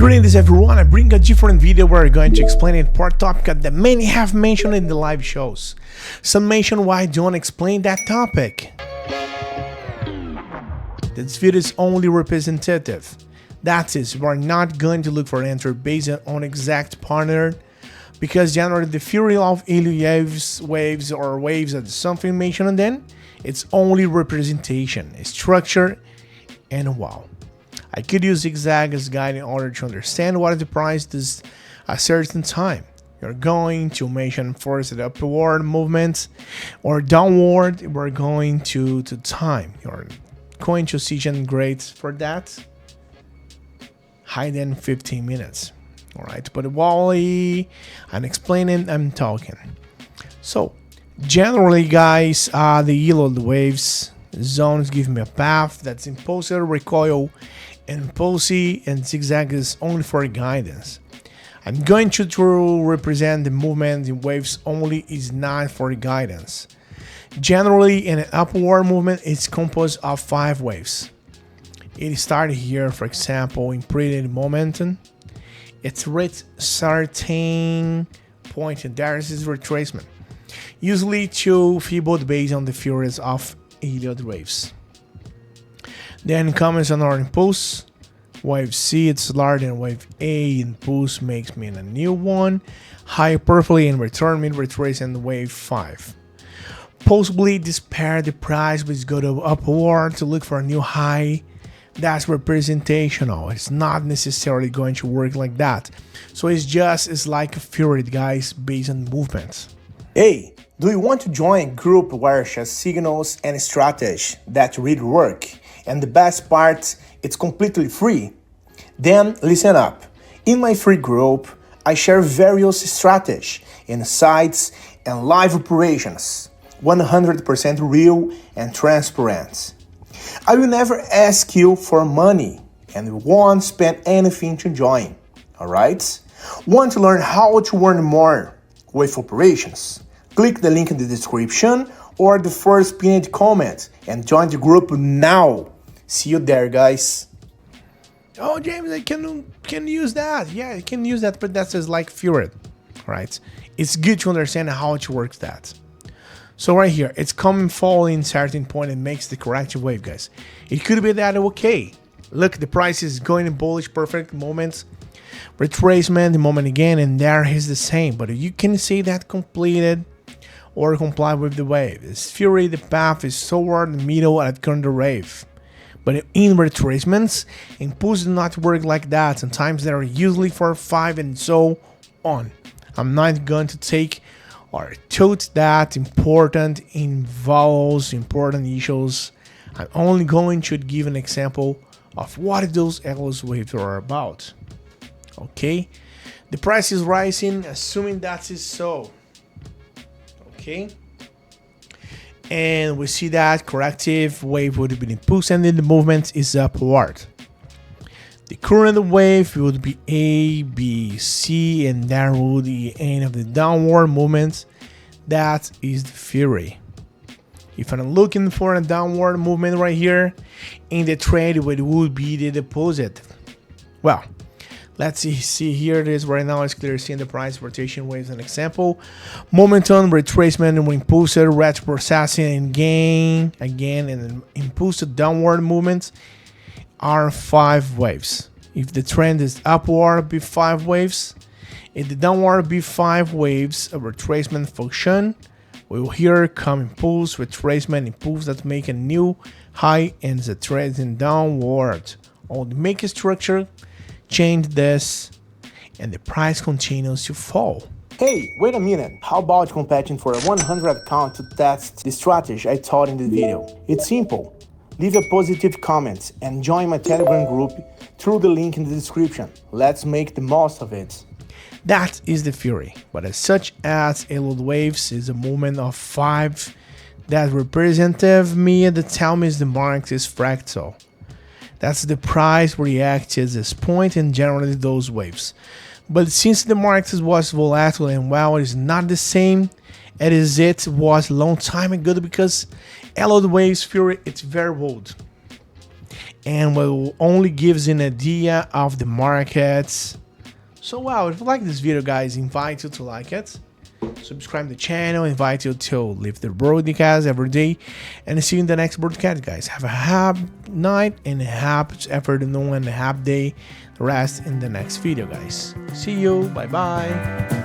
Greetings everyone, I bring a different video where I'm going to explain a part topic that many have mentioned in the live shows. Some mention why I don't explain that topic. This video is only representative. That is, we are not going to look for an answer based on exact pattern, because generally the theory of Elliott waves or waves is something mentioned, and then it's only representation, structure, and wow. I could use zigzag as guide in order to understand what the price does at a certain time. You're going to mention first the upward movement or downward. We're going to time. You're going to see great for that. Higher than 15 minutes. Alright, but while I'm explaining, I'm talking. So, generally, guys, the Elliott waves zones give me a path that's impulsive, recoil, impulsive, and zigzag is only for guidance. I'm going to represent the movement in waves only is not for guidance. Generally, in an upward movement, it's composed of 5 waves. It started here, for example, in pretty momentum. It's reached certain point and there is retracement, usually to feeble based on the theories of Elliott waves. Then comes another impulse. Wave C, it's larger than wave A. Impulse makes me a new one. Hyperbole and return mid retrace and wave 5. Possibly this pair the price will go to upward to look for a new high. That's representational. It's not necessarily going to work like that. So it's like a theory, guys, based on movements. Hey, do you want to join a group where share signals and strategies that really work? And the best part, it's completely free. Then listen up. In my free group, I share various strategies, insights, and live operations, 100% real and transparent. I will never ask you for money and won't spend anything to join. Alright? Want to learn how to earn more with operations? Click the link in the description or the first pinned comment and join the group now. See you there, guys. Oh, James, I can use that. Yeah, I can use that, but that's just like theory, right? It's good to understand how it works that. So right here, it's coming falling in certain point and makes the corrective wave, guys. It could be that okay. Look, the price is going in bullish, perfect moments. Retracement, the moment again, and there is the same. But you can see that completed or comply with the wave. It's theory, the path is toward the middle at current wave. But in retracements, impulse do not work like that. Sometimes they are usually for 5 and so on. I'm not going to take or touch that important involves important issues. I'm only going to give an example of what those Elliott waves are about. Okay, the price is rising, assuming that is so. Okay, and we see that corrective wave would be impulse and then the movement is upward. The current wave would be A, B, C, and there would be the end of the downward movement. That is the theory. If I'm looking for a downward movement right here in the trend, it would be the deposit. Well, let's see here it is right now. It's clear seeing the price rotation waves an example. Momentum, retracement, impulse, retrocessing, and gain again, and impulse downward movements are 5 waves. If the trend is upward, be 5 waves. If the downward be 5 waves, a retracement function. We will here come impulse, retracement, impulse that make a new high and the trend in downward. Or the make a structure, change this, and the price continues to fall. Hey, wait a minute. How about competing for a 100 account to test the strategy I taught in the video? It's simple. Leave a positive comment and join my Telegram group through the link in the description. Let's make the most of it. That is the theory, but as such as Elliott waves is a movement of 5 that representative me that tell me the market is fractal. That's the price reacts at this point and generally those waves. But since the market was volatile and well, it's not the same as it was a long time ago because Elliott waves theory, it's very old. and will only gives you an idea of the markets. So wow, if you like this video, guys, invite you to like it, subscribe to the channel, invite you to leave the broadcast every day, and see you in the next broadcast, guys. Have a happy night and a happy afternoon and a happy day. The rest in the next video, guys. See you. Bye bye.